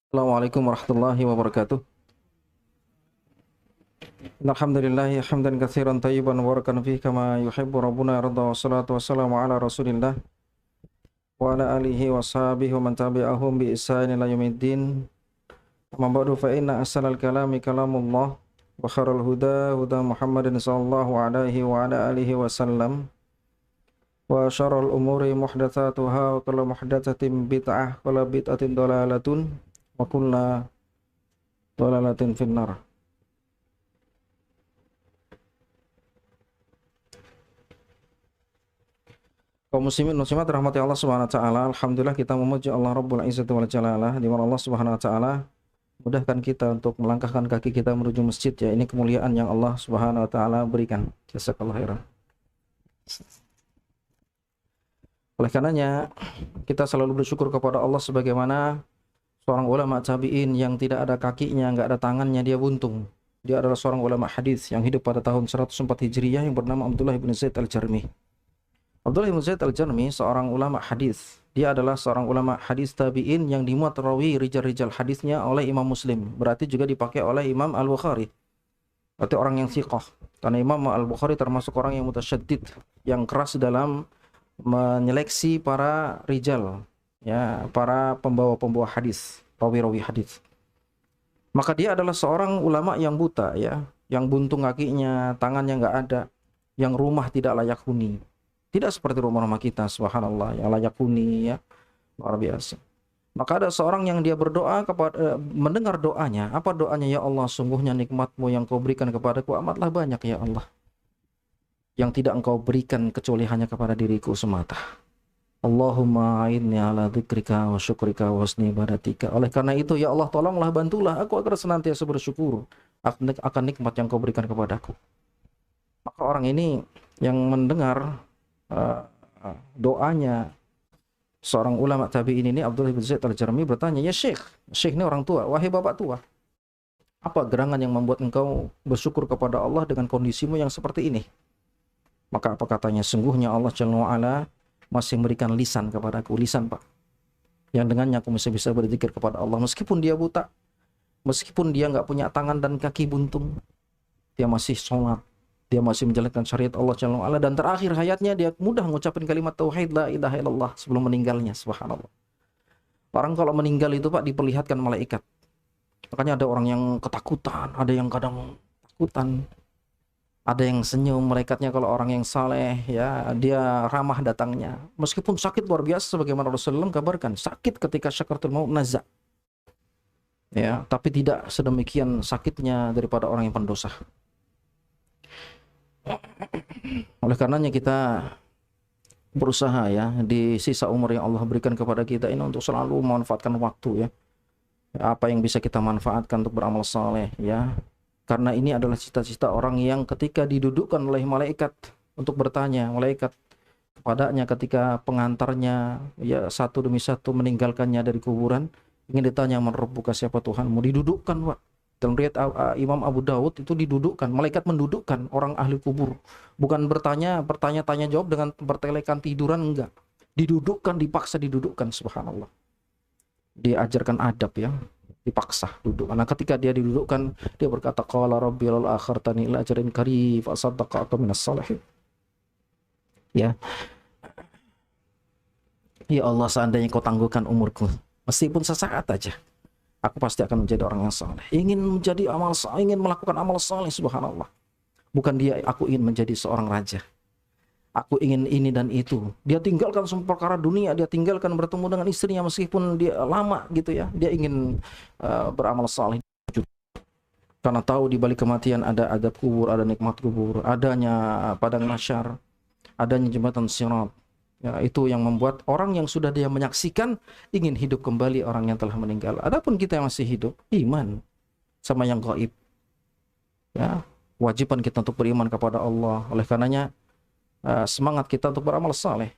Assalamualaikum warahmatullahi wabarakatuh. Alhamdulillah hamdan katsiran tayyiban mubarakan fihi kama yuhibbu rabbuna yarda wassalatu wassalamu ala Rasulillah wa ala alihi washabihi wa man tabi'ahum bi ihsan ila yaumiddin. Amma ba'du fa inna ahsanal kalami kalamullah wa khairal huda huda Muhammadin sallallahu alaihi wa ala alihi wasallam wa syarrul umuri muhdatsatuha wa kullu muhdatsatin bid'ah wa kullu bid'atin dhalalatun wa kullu dhalalatin finnar. Kaum muslimin muslimat rahmati Allah Subhanahu wa taala. Alhamdulillah kita memuji Allah Rabbul Izzati wal Jalalah, di mana Allah Subhanahu wa taala mudahkan kita untuk melangkahkan kaki kita menuju masjid, ya. Ini kemuliaan yang Allah Subhanahu wa taala berikan. Jazakallahu khairan. Oleh karenanya kita selalu bersyukur kepada Allah sebagaimana seorang ulama tabi'in yang tidak ada kakinya, enggak ada tangannya, dia buntung. Dia adalah seorang ulama hadis yang hidup pada tahun 104 Hijriah yang bernama Abdullah bin Zaid Al-Jarmi. Abdullah bin Zaid Al-Jarmi seorang ulama hadis. Dia adalah seorang ulama hadis tabi'in yang dimuat rawi rijal-rijal hadisnya oleh Imam Muslim. Berarti juga dipakai oleh Imam Al-Bukhari. Berarti orang yang thiqah. Karena Imam Al-Bukhari termasuk orang yang mutasyaddid, yang keras dalam menyeleksi para rijal, ya, para pembawa-pembawa hadis, rawi-rawi hadis. Maka dia adalah seorang ulama yang buta, ya, yang buntung kakinya, tangannya enggak ada, yang rumah tidak layak huni. Tidak seperti rumah-rumah kita, subhanallah, yang layak huni, ya, luar biasa. Maka ada seorang yang dia berdoa kepada, mendengar doanya. Apa doanya? Ya Allah, sungguhnya nikmat-Mu yang Kau berikan kepadaku amatlah banyak, ya Allah, yang tidak Engkau berikan kecuali hanya kepada diriku semata. Allahumma a'inni ala dzikrika wa syukrika wa husni ibadatika. Oleh karena itu, ya Allah, tolonglah, bantulah aku agar senantiasa bersyukur akan nikmat yang Kau berikan kepadaku. Maka orang ini yang mendengar doanya seorang ulama tabi'in ini, Abdullah bin Zaid Al-Jarmi, bertanya, ya Syekh, Syekh ini orang tua, wahai bapak tua, apa gerangan yang membuat engkau bersyukur kepada Allah dengan kondisimu yang seperti ini? Maka apa katanya? Sungguhnya Allah Jalla wa'ala masih memberikan lisan kepadaku, lisan, Pak, yang dengannya aku masih bisa berzikir kepada Allah. Meskipun dia buta, meskipun dia nggak punya tangan dan kaki buntung, dia masih sholat, dia masih menjalankan syariat Allah Jalla wa'ala, dan terakhir hayatnya dia mudah mengucapkan kalimat tauhid la ilaha illallah sebelum meninggalnya. Subhanallah. Orang kalau meninggal itu, Pak, diperlihatkan malaikat. Makanya ada orang yang ketakutan, ada yang kadang takutan, ada yang senyum. Malaikatnya kalau orang yang saleh, ya, dia ramah datangnya. Meskipun sakit luar biasa sebagaimana Rasulullah kabarkan, sakit ketika syakaratul maut nazak. Ya, tapi tidak sedemikian sakitnya daripada orang yang pendosa. Oleh karenanya kita berusaha, ya, di sisa umur yang Allah berikan kepada kita ini untuk selalu memanfaatkan waktu, ya. Apa yang bisa kita manfaatkan untuk beramal saleh, ya. Karena ini adalah cita-cita orang yang ketika didudukkan oleh malaikat untuk bertanya, malaikat kepadanya ketika pengantarnya, ya, satu demi satu meninggalkannya dari kuburan, ingin ditanya, man rabbuka, siapa Tuhanmu, didudukkan, Pak. Dalam riwayat Imam Abu Dawud itu didudukkan, malaikat mendudukkan orang ahli kubur. Bukan bertanya tanya jawab dengan bertelekan tiduran, enggak. Didudukkan, dipaksa didudukkan, subhanallah. Diajarkan adab, ya, dipaksa duduk. Nah, ketika dia didudukkan, dia berkata, qala rabbi laul akhartani ila ajalin qarib fa asaddaqa minas shalihin. Ya. Ya Allah, seandainya Kau tangguhkan umurku, meskipun sesaat aja, aku pasti akan menjadi orang yang saleh. Ingin menjadi amal saleh, ingin melakukan amal saleh, subhanallah. Bukan dia, aku ingin menjadi seorang raja. Aku ingin ini dan itu. Dia tinggalkan semua perkara dunia, dia tinggalkan bertemu dengan istrinya meskipun dia lama, gitu, ya. Dia ingin beramal saleh. Karena tahu di balik kematian ada adab kubur, ada nikmat kubur, adanya padang mahsyar, adanya jembatan sirat. Ya, itu yang membuat orang yang sudah dia menyaksikan ingin hidup kembali orang yang telah meninggal. Adapun kita yang masih hidup, iman sama yang gaib. Ya, wajiban kita untuk beriman kepada Allah. Oleh karenanya semangat kita untuk beramal saleh.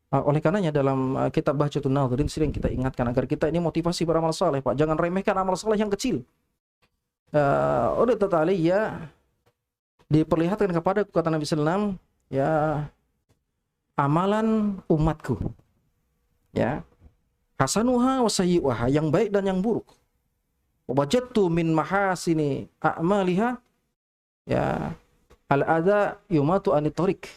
Oleh karenanya dalam kitab Bahjatun Nadhirin sering kita ingatkan agar kita ini motivasi beramal saleh, Pak. Jangan remehkan amal saleh yang kecil. Oleh tadi, ya, diperlihatkan kepada kata Nabi SAW, ya, amalan umatku, ya, hasanuha wa sayyi'uha, yang baik dan yang buruk. Wajadtu min mahasini a'maliha ya al-adha yumatu anitorik.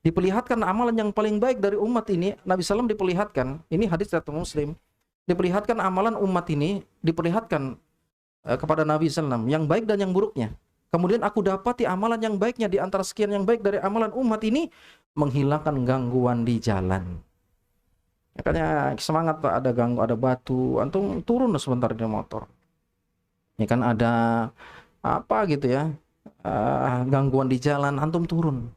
Diperlihatkan amalan yang paling baik dari umat ini. Nabi SAW diperlihatkan, ini hadis riwayat Muslim, diperlihatkan amalan umat ini, diperlihatkan kepada Nabi SAW yang baik dan yang buruknya. Kemudian aku dapati amalan yang baiknya di antara sekian yang baik dari amalan umat ini, menghilangkan gangguan di jalan. Makanya semangat Pak, ada ganggu, ada batu, antum turun sebentar di motor. Ya kan ada apa gitu ya, gangguan di jalan, antum turun.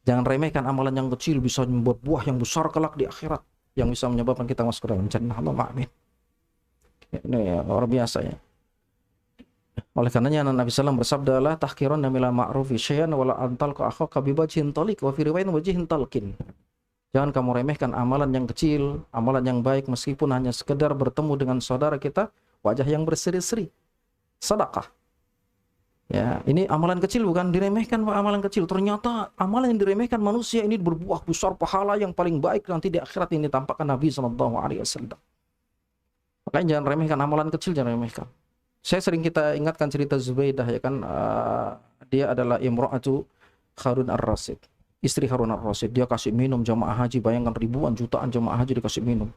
Jangan remehkan amalan yang kecil bisa membuat buah yang besar kelak di akhirat, yang bisa menyebabkan kita masuk ke dalam jannah. Allahumma amin. Ini ya, luar biasa ya. Oleh karenanya Nabi SAW bersabda, la tahqiranna minal ma'rufi syai'an wala antalqa akhaka bi wajhin taliq wa fi riwayatin wajhin talqin. Jangan kamu remehkan amalan yang kecil, amalan yang baik, meskipun hanya sekedar bertemu dengan saudara kita wajah yang berseri-seri. Sedekah. Ya, ini amalan kecil bukan diremehkan Pak, amalan kecil. Ternyata amalan yang diremehkan manusia ini berbuah besar pahala yang paling baik nanti di akhirat, ini tampakkan Nabi SAW. Makanya jangan remehkan amalan kecil, jangan remehkan. Saya sering kita ingatkan cerita Zubaidah ya kan, dia adalah imra'atu Harun ar-Rasyid, istri Harun ar-Rasyid. Dia kasih minum jamaah haji, bayangkan ribuan jutaan jamaah haji dikasih minum.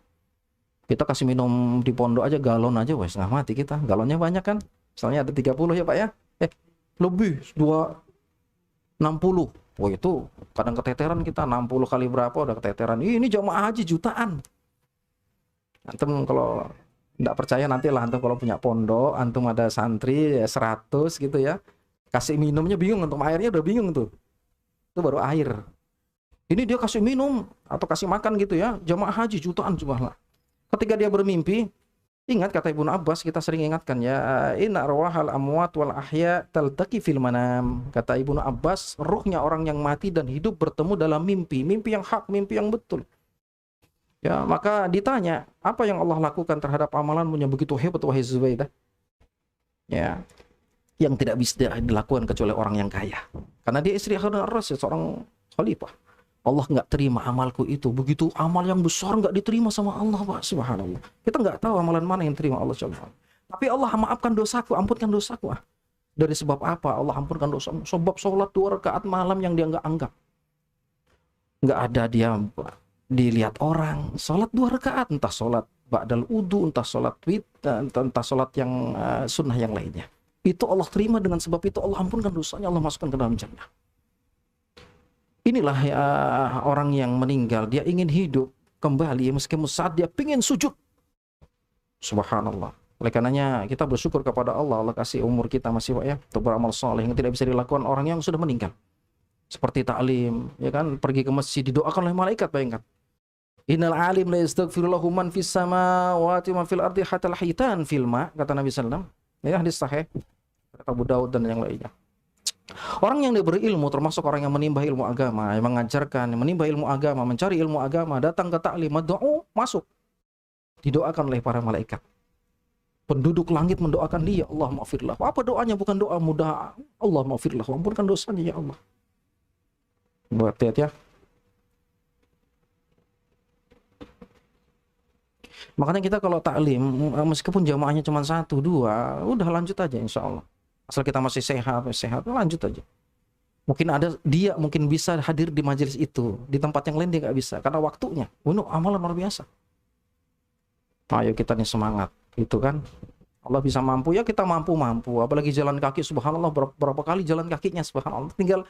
Kita kasih minum di pondok aja galon aja wes nggak mati kita. Galonnya banyak kan? Misalnya ada 30 ya Pak ya. Lebih 260. Wah itu kadang keteteran kita, 60 kali berapa udah keteteran. Ini jamaah haji jutaan. Antum kalau nggak percaya nantilah antum kalau punya pondok, antum ada santri ya 100 gitu ya, kasih minumnya bingung, antum airnya udah bingung tuh. Itu baru air. Ini dia kasih minum atau kasih makan gitu ya, jamaah haji jutaan jumlahnya. Ketika dia bermimpi, ingat kata Ibnu Abbas, kita sering ingatkan ya, inna arwahal amwat wal ahya taltaqi fil manam. Kata Ibnu Abbas, ruhnya orang yang mati dan hidup bertemu dalam mimpi, mimpi yang hak, mimpi yang betul. Ya, maka ditanya, apa yang Allah lakukan terhadap amalanmu yang begitu hebat wahai Zubaidah? Ya, yang tidak bisa dilakukan kecuali orang yang kaya. Karena dia istri Harun ar-Rasyid, seorang khalifah. Allah nggak terima amalku itu. Begitu amal yang besar nggak diterima sama Allah, Pak. Subhanallah. Kita nggak tahu amalan mana yang terima Allah Subhanahu. Tapi Allah maafkan dosaku, ampunkan dosaku. Dari sebab apa Allah ampunkan dosa? Sebab sholat 2 rakaat malam yang dia nggak anggap. Nggak ada dia dilihat orang. Sholat 2 rakaat, entah sholat ba'dal wudu, entah sholat entah sholat yang sunnah yang lainnya. Itu Allah terima, dengan sebab itu Allah ampunkan dosanya, Allah masukkan ke dalam jannah. Inilah ya, orang yang meninggal, dia ingin hidup kembali meskipun saat dia ingin sujud. Subhanallah. Oleh karenanya kita bersyukur kepada Allah, Allah kasih umur kita masih Pak ya, untuk beramal soleh yang tidak bisa dilakukan orang yang sudah meninggal. Seperti taklim, ya kan, pergi ke masjid didoakan oleh malaikat, bayangkan. Innal alim la yastaghfiru lahu man fis samawati wa fil ardi hatta al-hitan fil ma, kata Nabi sallallahu alaihi wasallam. Ya, hadis sahih kata Abu Daud dan yang lainnya. Orang yang berilmu, termasuk orang yang menimba ilmu agama, yang mengajarkan, menimba ilmu agama, mencari ilmu agama, datang ke taklim, doa, masuk, didoakan oleh para malaikat. Penduduk langit mendoakan dia, Allah maafirlah. Apa doanya? Bukan doa mudah, Allah maafirlah, ampunkan dosanya ya Allah. Buat ya. Makanya kita kalau taklim, meskipun jamaahnya cuma 1, 2, udah lanjut aja insya Allah. Asal kita masih sehat, lanjut aja. Mungkin ada dia mungkin bisa hadir di majelis itu, di tempat yang lain dia nggak bisa karena waktunya. Amalan luar biasa. Ayo kita nih semangat, gitu kan? Allah bisa mampu ya, kita mampu. Apalagi jalan kaki, subhanallah, berapa kali jalan kakinya, subhanallah. Tinggal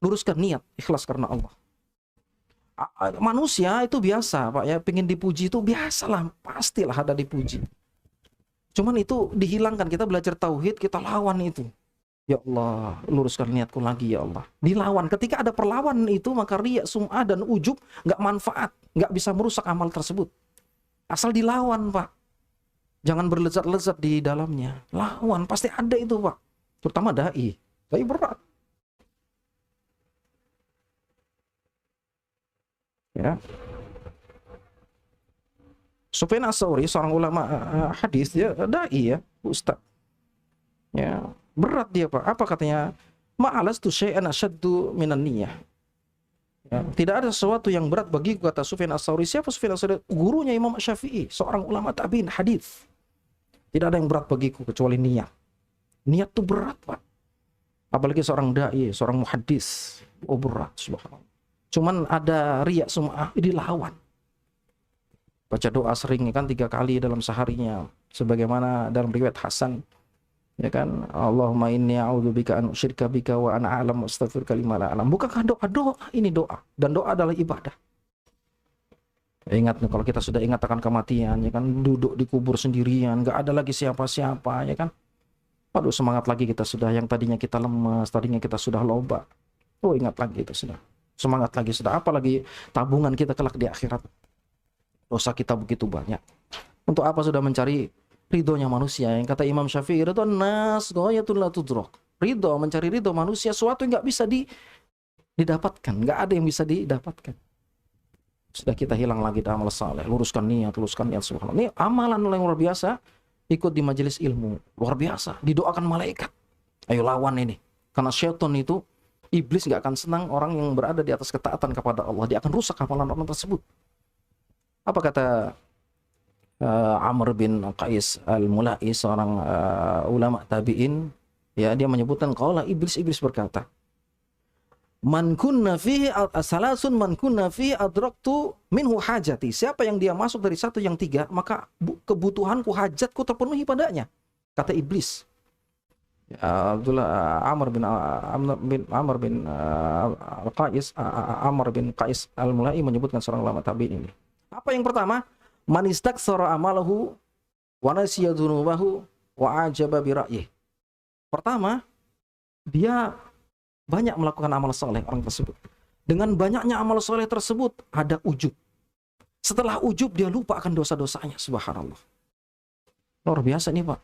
luruskan niat, ikhlas karena Allah. Manusia itu biasa Pak ya, pengen dipuji itu biasalah, pastilah ada dipuji. Cuman itu dihilangkan, kita belajar tauhid, kita lawan itu. Ya Allah, luruskan niatku lagi ya Allah. Dilawan, ketika ada perlawanan itu maka riya, sum'ah dan ujub nggak manfaat, nggak bisa merusak amal tersebut. Asal dilawan Pak, jangan berlezat-lezat di dalamnya. Lawan, pasti ada itu Pak. Terutama dai berat. Ya. Sufyan Ats-Tsauri, seorang ulama hadis, dia dai ya, ustaz. Ya, berat dia Pak. Apa katanya? Ma'alastu syai'an asyaddu minan niyah. Ya, tidak ada sesuatu yang berat bagiku, kata Sufyan Ats-Tsauri. Siapa Sufyan Ats-Tsauri? Gurunya Imam Syafi'i, seorang ulama tabi'in hadis. Tidak ada yang berat bagiku kecuali niat. Niat tuh berat, Pak. Apalagi seorang dai, seorang muhaddis. Oh berat, subhanallah. Cuman ada riya sum'ah, dilawan. Baca doa sering kan 3 kali dalam seharinya. Sebagaimana dalam riwayat Hasan, ya kan, Allahumma inni a'udzubika an usyrika bika wa ana a'lam wa astaghfiruka lima la a'lam. Bukankah doa ini doa, dan doa adalah ibadah. Ingat nih, kalau kita sudah ingat akan kematian, ya kan, duduk di kubur sendirian, nggak ada lagi siapa-siapa, ya kan. Aduh, semangat lagi kita sudah, yang tadinya kita lemas, tadinya kita sudah loba. Oh, ingat lagi itu sudah. Semangat lagi sudah, apalagi tabungan kita kelak di akhirat. Dosa kita begitu banyak. Untuk apa sudah mencari ridhonya manusia? Yang kata Imam Syafi'i, ridho nas ghayatul la tudrak. Ridho, mencari ridho manusia, suatu yang nggak bisa didapatkan, nggak ada yang bisa didapatkan. Sudah kita hilang lagi amal saleh, luruskan niat, subhanallah. Ini amalan yang luar biasa, ikut di majelis ilmu, luar biasa, didoakan malaikat. Ayo lawan ini. Karena syaitan itu, iblis nggak akan senang orang yang berada di atas ketaatan kepada Allah. Dia akan rusak amalan orang tersebut. Apa kata Amr bin Qais al-Mula'i, seorang ulama tabi'in, ya, dia menyebutkan qala iblis berkata, man kunna fihi salasun man kunna fihi adraktu minhu hajati. Siapa yang dia masuk dari 1 yang 3, maka kebutuhanku, hajatku terpenuhi padanya, kata iblis. Amr bin Qais al-Mula'i menyebutkan, seorang ulama tabi'in ini. Apa yang pertama? Man istaktsara amalahu wa nasiya dzunubahu wa ajaba bi ra'yihi. Pertama, dia banyak melakukan amal soleh orang tersebut. Dengan banyaknya amal soleh tersebut ada ujub. Setelah ujub dia lupa akan dosa-dosanya, subhanallah. Luar biasa nih, Pak.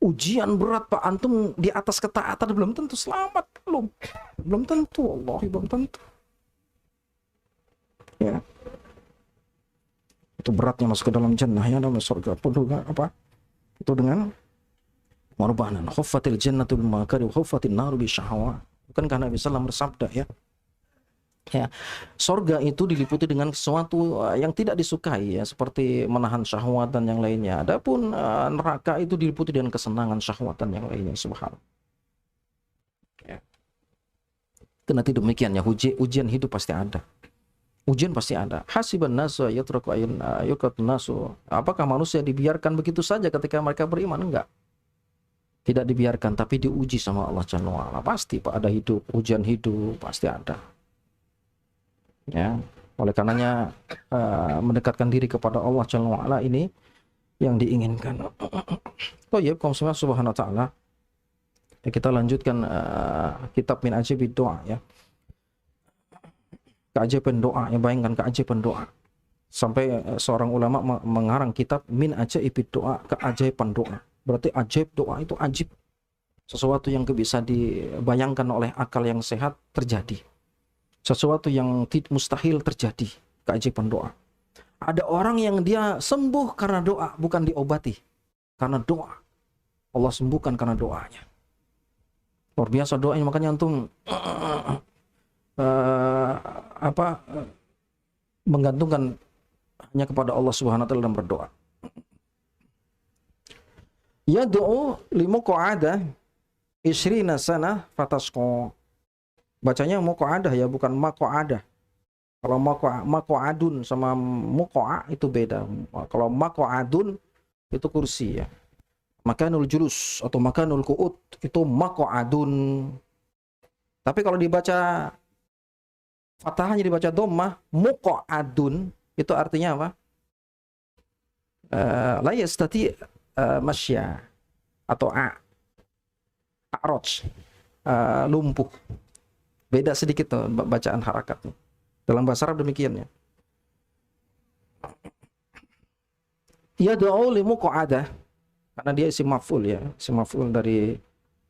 Ujian berat, Pak. Antum di atas ketaatan belum tentu selamat, belum tentu, Allah, belum tentu. Ya. Itu beratnya masuk ke dalam jannah, ya, dalam surga. Apa? Itu dengan Marbanan khuffatil jannatu bil makari wa khuffatin naru bi syahwa. Bukankah Nabi sallallahu bersabda, ya? Ya, surga itu diliputi dengan sesuatu yang tidak disukai, ya, seperti menahan syahwat dan yang lainnya. Adapun neraka itu diliputi dengan kesenangan, syahwat dan yang lainnya, subhanallah. Ya. Karena tidak demikian, ya, ujian hidup pasti ada. Ujian pasti ada. Hasiban nasu yatraku ayun yukatun nasu. Apakah manusia dibiarkan begitu saja ketika mereka beriman? Enggak. Tidak dibiarkan, tapi diuji sama Allah Jalla wa'ala. Pasti, Pak, ada hidup, ujian hidup pasti ada. Ya, oleh karenanya mendekatkan diri kepada Allah Jalla wa'ala ini yang diinginkan. Oh iya, kaum semua subhanahu wa ta'ala. Ya, kita lanjutkan kitab Min Ajibid Doa, ya. Keajaiban doa, ya, bayangkan keajaiban doa. Sampai seorang ulama mengarang kitab Min Ajibid Doa, keajaiban doa. Berarti ajaib doa itu ajib. Sesuatu yang bisa dibayangkan oleh akal yang sehat terjadi. Sesuatu yang mustahil terjadi. Keajaiban doa. Ada orang yang dia sembuh karena doa, bukan diobati. Karena doa. Allah sembuhkan karena doanya. Luar biasa doanya, makanya antum menggantungkan hanya kepada Allah Subhanahu wa taala dalam berdoa. Yad'u limuqa'adah 20 sana fatasqa. Bacanya muqa'adah, ya, bukan maqa'adah. Kalau maqa'adun sama muqa'a itu beda. Kalau maqa'adun itu kursi, ya. Makanul julus atau makanul qu'ud itu maqa'adun. Tapi kalau dibaca fathahnya, dibaca dhammah, muqa'adun, itu artinya apa? La yastati masya atau a'raj, lumpuh. Beda sedikit tuh bacaan harakatnya. Dalam bahasa Arab demikian, ya. Yad'u li muqa'adah, karena dia isim maf'ul, ya, isim maf'ul dari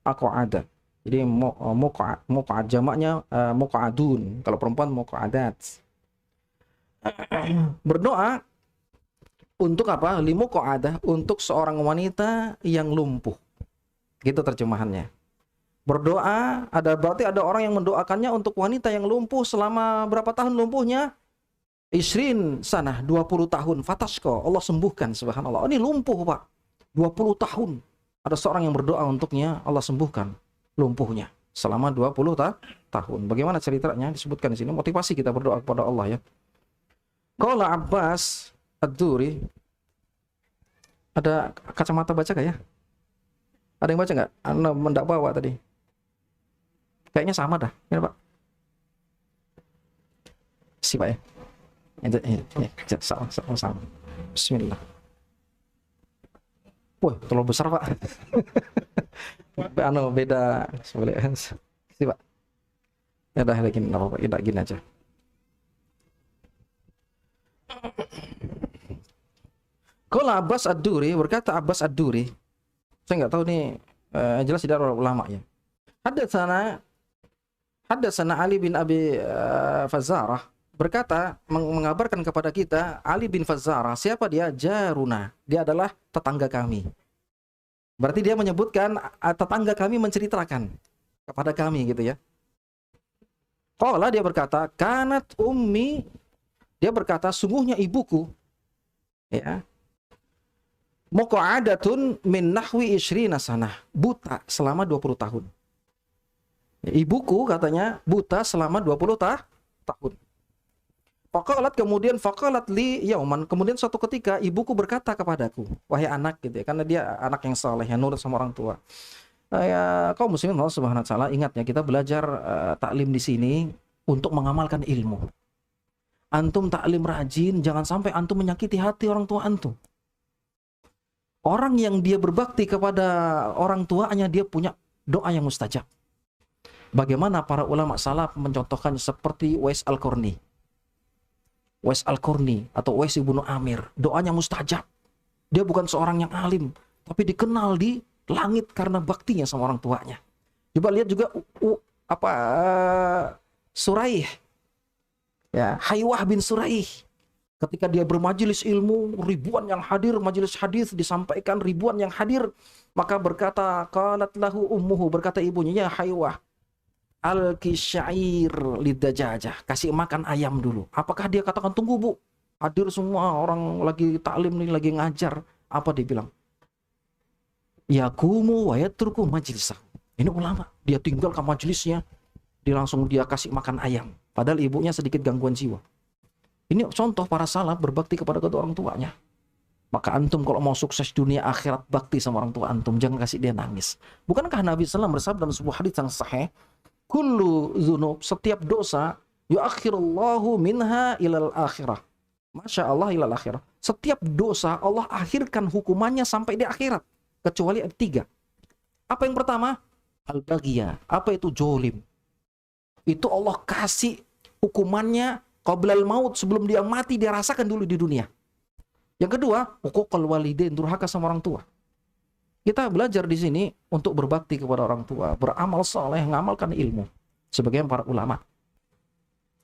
aqa'ada. Jadi muqa'ad jamaknya muqa'adun, kalau perempuan muqa'adat. Berdoa untuk apa? Limuqa'adah, untuk seorang wanita yang lumpuh. Gitu terjemahannya. Berdoa, berarti ada orang yang mendoakannya untuk wanita yang lumpuh selama berapa tahun lumpuhnya? 20 sanah, 20 tahun. Fatasqa, Allah sembuhkan, subhanallah. Oh, ini lumpuh, Pak. 20 tahun ada seorang yang berdoa untuknya, Allah sembuhkan lumpuhnya selama 20 tahun. Bagaimana ceritanya? Disebutkan di sini, motivasi kita berdoa kepada Allah ya. Qala Abbas Ad-Duri, ada kacamata baca gak ya? Ada yang baca nggak? Anda mendak bawa tadi. Kayaknya sama dah. Ini Pak. Si Pak ya. Sama. Bismillah. Wah, terlalu besar Pak. Beda. Si Pak. Ya dah lagi, nggak apa-apa. Ya gini aja. Kalau Abbas Ad-Duri, berkata Abbas Ad-Duri, saya nggak tahu nih, jelas tidak orang ulama ya. Hadatsana Ali bin Abi Fazarah berkata, mengabarkan kepada kita, Ali bin Fazarah, siapa dia? Jaruna, dia adalah tetangga kami. Berarti dia menyebutkan tetangga kami menceritakan kepada kami gitu ya. Qala, dia berkata, kanat ummi, dia berkata sungguhnya ibuku ya, muqa'adatun min nahwi 20 sanah, buta selama 20 tahun. Ibuku katanya buta selama 20 tahun. Faqalat li yauman, kemudian suatu ketika ibuku berkata kepadaku, wahai anak gitu ya, karena dia anak yang saleh yang nurut sama orang tua. Ya, kaum muslimin Allah Subhanahu wa taala, ingat ya, kita belajar taklim di sini untuk mengamalkan ilmu. Antum taklim rajin, jangan sampai antum menyakiti hati orang tua antum. Orang yang dia berbakti kepada orang tuanya, dia punya doa yang mustajab. Bagaimana para ulama salaf mencontohkannya, seperti Uwais Al-Qarni. Uwais Al-Qarni atau Uwais ibnu Amir, doanya mustajab. Dia bukan seorang yang alim, tapi dikenal di langit karena baktinya sama orang tuanya. Coba lihat juga Suraih. Ya, Haywah bin Suraih. Ketika dia bermajelis ilmu, ribuan yang hadir, majelis hadis disampaikan, ribuan yang hadir, maka berkata, qalat lahu ummuhu, berkata ibunya, ya Haywah, al-kisyair lidajajah, kasih makan ayam dulu. Apakah dia katakan, tunggu Bu, hadir semua orang lagi taklim nih, lagi ngajar. Apa dia bilang? Yaqumu wa yatruku majlisah. Ini ulama, dia tinggalkan majelisnya, dia kasih makan ayam. Padahal ibunya sedikit gangguan jiwa. Ini contoh para salaf berbakti kepada kedua orang tuanya. Maka antum kalau mau sukses dunia akhirat, bakti sama orang tua antum, jangan kasih dia nangis. Bukankah Nabi SAW bersabda dalam sebuah hadits yang sahih, kullu dzunub, setiap dosa, yuakhirullahu minha ilal akhirah. Masya Allah ilal akhirah. Setiap dosa Allah akhirkan hukumannya sampai di akhirat. Kecuali ada 3. Apa yang pertama? Al-baghiyah. Apa itu? Jolim. Itu Allah kasih hukumannya qablal maut, sebelum dia mati dia rasakan dulu di dunia. Yang kedua, uququl walidain, durhaka sama orang tua. Kita belajar di sini untuk berbakti kepada orang tua, beramal saleh, mengamalkan ilmu. Sebagian para ulama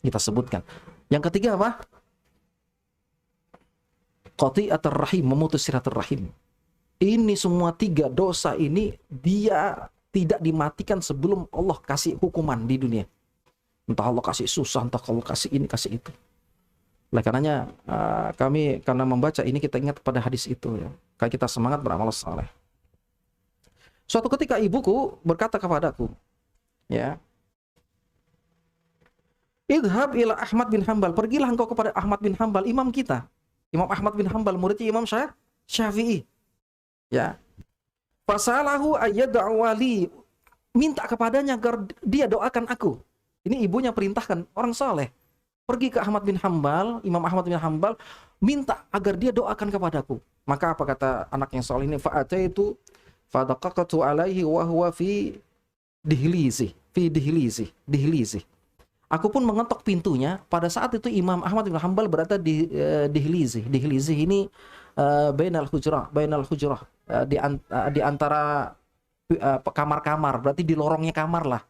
kita sebutkan. Yang ketiga apa? Qati'atur rahim, memutus silaturahim. Ini semua 3 dosa ini dia tidak dimatikan sebelum Allah kasih hukuman di dunia. Entah Allah kasih susah, entah Allah kasih ini, kasih itu. Oleh karenanya kami karena membaca ini kita ingat pada hadis itu ya. Kayak kita semangat beramal saleh. Suatu ketika ibuku berkata kepadaku, ya, idhab ila Ahmad bin Hanbal, pergilah engkau kepada Ahmad bin Hanbal, imam kita. Imam Ahmad bin Hanbal, muridnya Imam Syafi'i. Ya. Fasalahu ayyad'u wali, minta kepadanya agar dia doakan aku. Ini ibunya perintahkan, orang saleh. Pergi ke Ahmad bin Hanbal, Imam Ahmad bin Hanbal, minta agar dia doakan kepadaku. Maka apa kata anak yang saleh ini? Fa'ataitu fadaqaqtu alaihi wa huwa fi dihlizi. Aku pun mengetok pintunya. Pada saat itu Imam Ahmad bin Hanbal berada di dihlizi. Dihlizi ini bainal hujrah, di antara kamar-kamar, berarti di lorongnya kamar lah.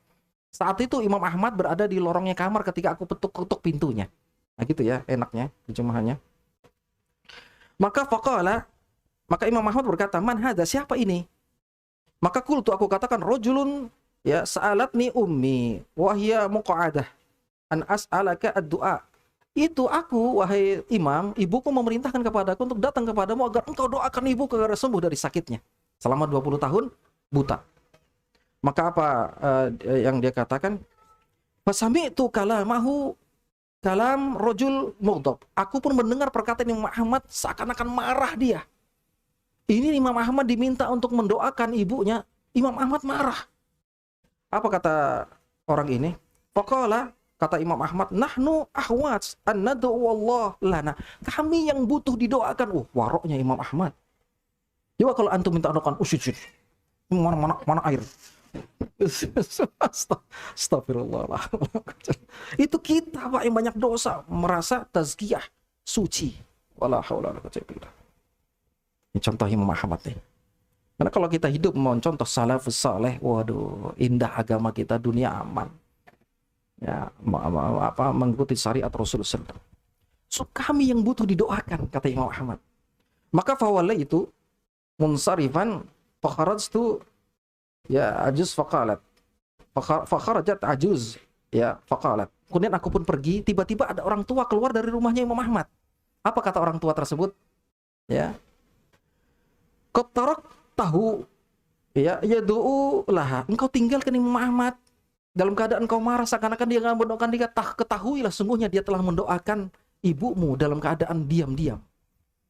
Saat itu Imam Ahmad berada di lorongnya kamar ketika aku ketuk pintunya. Nah gitu ya enaknya terjemahannya. Maka Imam Ahmad berkata, man hadza, siapa ini? Maka aku katakan, rajulun ya sa'alatni ummi wa hiya muqa'adah an as'alaka ad-du'a. Itu aku, wahai imam, ibuku memerintahkan kepadaku untuk datang kepadamu agar engkau doakan ibuku agar sembuh dari sakitnya. Selama 20 tahun buta. Maka apa yang dia katakan? Fasami'tu kalamahu kalam rajul mughdab. Aku pun mendengar perkataan Imam Ahmad seakan-akan marah dia. Ini Imam Ahmad diminta untuk mendoakan ibunya, Imam Ahmad marah. Apa kata orang ini? Faqala, kata Imam Ahmad, nahnu ahwats an nad'u Allah lana. Kami yang butuh didoakan. Waroknya Imam Ahmad. Coba kalau antum minta doakan, usyid. Mana air? Astagfirullah. Itu kita Pak yang banyak dosa, merasa tazkiyah suci. Wala haula wala quwwata illa billah. Ini contoh Imam Ahmad nih. Karena kalau kita hidup mau contoh salafus saleh, waduh, indah agama kita, dunia aman. Ya, mengikuti syariat Rasulullah SAW. So kami yang butuh didoakan, kata Imam Ahmad. Maka fawalla itu munsarifan fakharajtu ya ajuz faqalat. Fakharajat ajuz ya faqalat. Kemudian aku pun pergi, tiba-tiba ada orang tua keluar dari rumahnya Imam Ahmad. Apa kata orang tua tersebut? Ya. Qattarak tahu ya yad'u laha. Engkau tinggalkan Imam Ahmad dalam keadaan engkau marah seakan-akan dia enggak mendoakan dia. Ketahuilah sungguhnya dia telah mendoakan ibumu dalam keadaan diam-diam.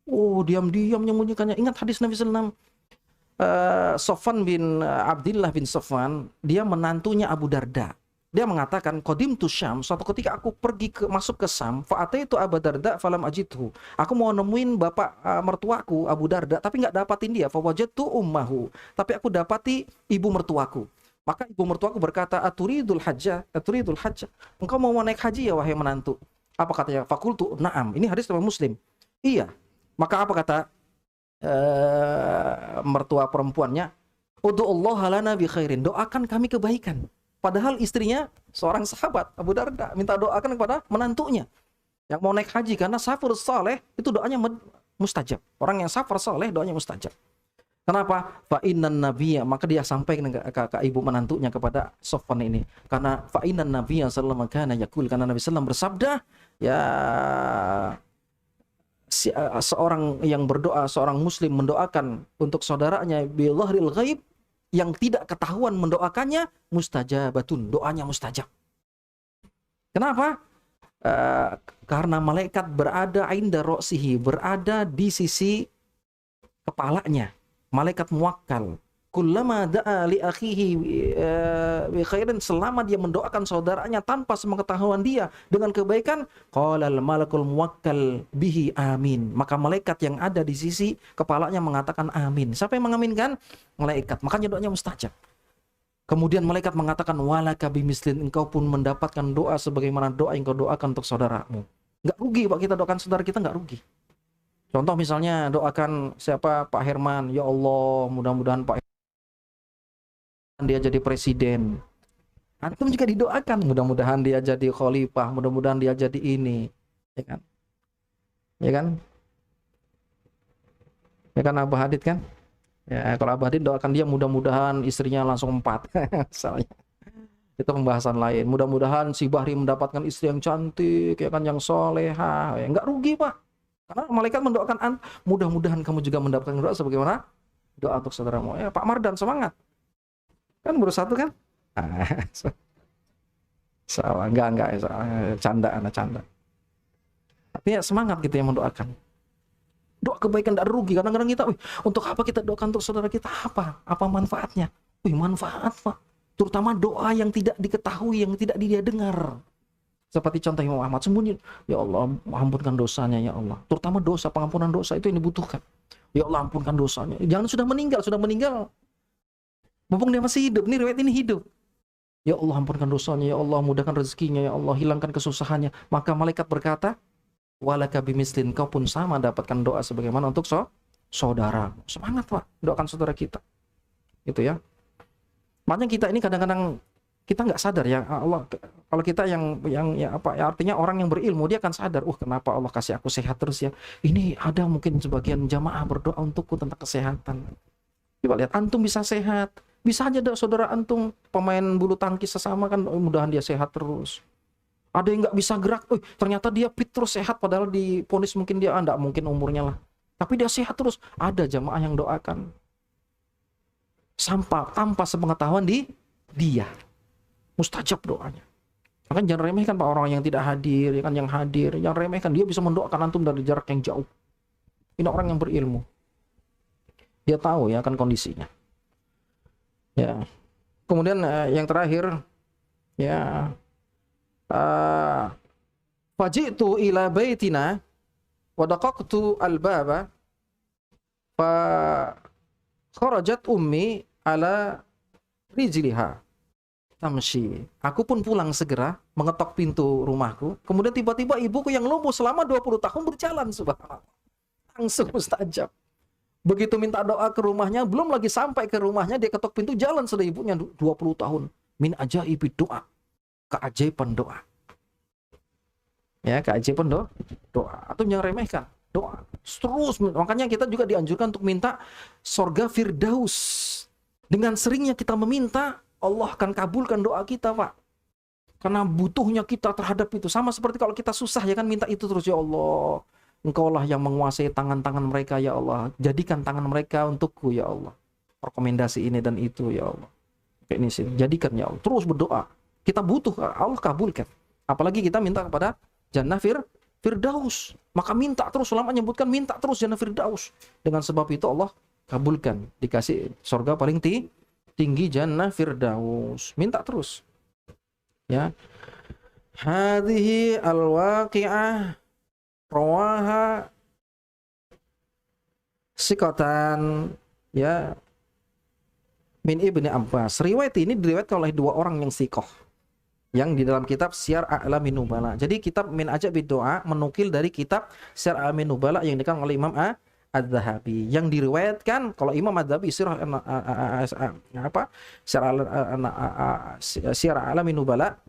Oh, diam-diam menyembunyikannya. Ingat hadis Nabi sallallahu alaihi wasallam, Sofwan bin Abdullah bin Sofwan, dia menantunya Abu Darda. Dia mengatakan, qadimtu Syam, suatu ketika aku pergi masuk ke Syam, fa'ataitu Abu Darda falam ajidhu. Aku mau nemuin bapak mertuaku Abu Darda, tapi nggak dapatin dia. Fawajadtu ummahu. Tapi aku dapati ibu mertuaku. Maka ibu mertuaku berkata, aturidul hajjah, aturidul hajjah. Engkau mau naik haji ya wahai menantu? Apa katanya? Fakultu na'am. Ini hadis riwayat Muslim. Iya. Maka apa kata mertua perempuannya? Ud'ullaha lana bi khairin. Doakan kami kebaikan. Padahal istrinya seorang sahabat Abu Darda minta doakan kepada menantunya yang mau naik haji, karena safar saleh itu doanya mustajab. Orang yang safar saleh doanya mustajab. Kenapa? Fa innan nabiyya, maka dia sampaikan ke ibu menantunya kepada Sofwan ini. Karena fa innan nabiyya sallallahu alaihi wasallam yaqul, karena Nabi sallallahu bersabda, ya seorang yang berdoa, seorang muslim mendoakan untuk saudaranya bi dhahril ghaib, yang tidak ketahuan mendoakannya, mustajabatun, doanya mustajab. Kenapa? Karena malaikat berada inda ra'sihi, berada di sisi kepalanya, malaikat muwakkal. Kullama da'a li akhihi bi khairin, selama dia mendoakan saudaranya tanpa sepengetahuan dia dengan kebaikan, qalal malakul muwakkal bihi amin. Maka malaikat yang ada di sisi kepalanya mengatakan amin. Siapa yang mengaminkan? Malaikat. Makanya doanya mustajab. Kemudian malaikat mengatakan walaka bimislin, engkau pun mendapatkan doa sebagaimana doa yang kau doakan untuk saudaramu. Enggak rugi Pak, kita doakan saudara kita enggak rugi. Contoh misalnya doakan siapa, Pak Herman, ya Allah mudah-mudahan Pak dia jadi presiden. Antum juga didoakan, mudah-mudahan dia jadi khalifah, mudah-mudahan dia jadi ini, ya kan? Ya kan? Ya kan Abah Hadid kan? Ya, kalau Abah Hadid doakan dia mudah-mudahan istrinya langsung 4. Misalnya. Itu pembahasan lain. Mudah-mudahan si Bahri mendapatkan istri yang cantik, ya kan, yang soleha. Ya, enggak rugi, Pak. Karena malaikat mendoakan mudah-mudahan kamu juga mendapatkan doa sebagaimana doa untuk saudaramu. Ya, Pak Mardan semangat. Kan baru satu kan? Salah, enggak, canda, anak canda. Artinya semangat gitu yang mendoakan. Doa kebaikan tidak rugi. Kadang-kadang kita, untuk apa kita doakan untuk saudara kita? Apa manfaatnya? Manfaat, Pak. Terutama doa yang tidak diketahui, yang tidak dia dengar. Seperti contoh Imam Ahmad, sembunyi, ya Allah, ampunkan dosanya, ya Allah. Terutama dosa, pengampunan dosa itu yang dibutuhkan. Ya Allah, ampunkan dosanya. Jangan sudah meninggal. Mumpung dia masih hidup, nih riwayat ini hidup. Ya Allah, ampunkan dosanya, ya Allah, mudahkan rezekinya, ya Allah, hilangkan kesusahannya. Maka malaikat berkata, walaka bimislin, kau pun sama dapatkan doa sebagaimana untuk saudara. Semangat, Pak, doakan saudara kita. Gitu ya. Makanya kita ini kadang-kadang kita nggak sadar ya Allah. Kalau kita yang artinya orang yang berilmu, dia akan sadar, kenapa Allah kasih aku sehat terus ya. Ini ada mungkin sebagian jamaah berdoa untukku tentang kesehatan. Coba lihat, antum bisa sehat. Bisa aja saudara antum pemain bulu tangkis sesama kan, mudahan dia sehat terus. Ada yang nggak bisa gerak, ternyata dia fit terus sehat, padahal diponis mungkin dia nggak mungkin umurnya lah. Tapi dia sehat terus. Ada jamaah yang doakan tanpa sepengetahuan dia. Mustajab doanya. Maka jangan remehkan Pak orang yang tidak hadir, ya kan, yang hadir, yang remehkan, dia bisa mendoakan antum dari jarak yang jauh. Ini orang yang berilmu. Dia tahu ya kan kondisinya. Ya. Kemudian yang terakhir ya faji'tu ila baitina wa daqaqtu al-baba fa kharajat ummi ala rijliha tamshi. Aku pun pulang segera mengetok pintu rumahku. Kemudian tiba-tiba ibuku yang lumpuh selama 20 tahun berjalan, subhanallah. Langsung mustajab. Begitu minta doa ke rumahnya, belum lagi sampai ke rumahnya, dia ketok pintu, jalan sudah ibunya 20 tahun. Min ajaibi doa. Keajaiban doa. Ya, keajaiban doa. Atau jangan remehkan doa. Terus, makanya kita juga dianjurkan untuk minta sorga firdaus. Dengan seringnya kita meminta, Allah akan kabulkan doa kita, Pak. Karena butuhnya kita terhadap itu. Sama seperti kalau kita susah, ya kan, minta itu terus, ya Allah. Engkaulah yang menguasai tangan-tangan mereka, ya Allah. Jadikan tangan mereka untukku, ya Allah. Rekomendasi ini dan itu, ya Allah. Kayak ini sih, jadikan, ya Allah. Terus berdoa. Kita butuh, Allah kabulkan. Apalagi kita minta kepada Jannah Firdaus. Maka minta terus, ulama menyebutkan minta terus Jannah Firdaus. Dengan sebab itu Allah kabulkan. Dikasih surga paling tinggi Jannah Firdaus. Minta terus. Ya. Hadhihi al-waqi'ah rawaha sikatan ya min Ibni Abbas. Riwayat ini diriwayatkan oleh dua orang yang sikoh, yang di dalam kitab Syiar A'lamin Nubala. Jadi kitab Min Ajabid Doa menukil dari kitab Syiar A'lamin Nubala yang dikatakan oleh Imam Az-Zahabi. Yang diriwayatkan kalau Imam Az-Zahabi Syiar A'lamin Nubala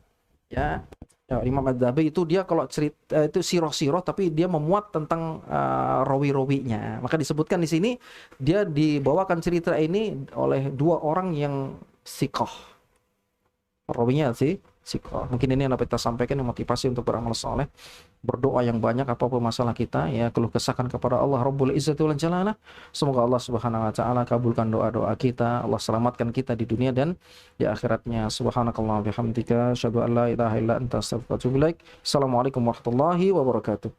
ya. Imam Az-Zahabi itu dia kalau cerita itu siroh-siroh, tapi dia memuat tentang rawi-rawinya. Maka disebutkan di sini dia dibawakan cerita ini oleh dua orang yang sikoh. Rawinya sih sikoh. Mungkin ini yang dapat kita sampaikan, yang motivasi untuk beramal soleh, berdoa yang banyak apapun masalah kita, ya keluh kesahkan kepada Allah Rabbul Izzati wal Jalalah. Semoga Allah Subhanahu wa taala kabulkan doa-doa kita, Allah selamatkan kita di dunia dan di akhiratnya. Subhanakallah bihamdika asyhadu an la ilaha illa anta astaghfiruka wa atubu ilaik. Assalamualaikum warahmatullahi wabarakatuh.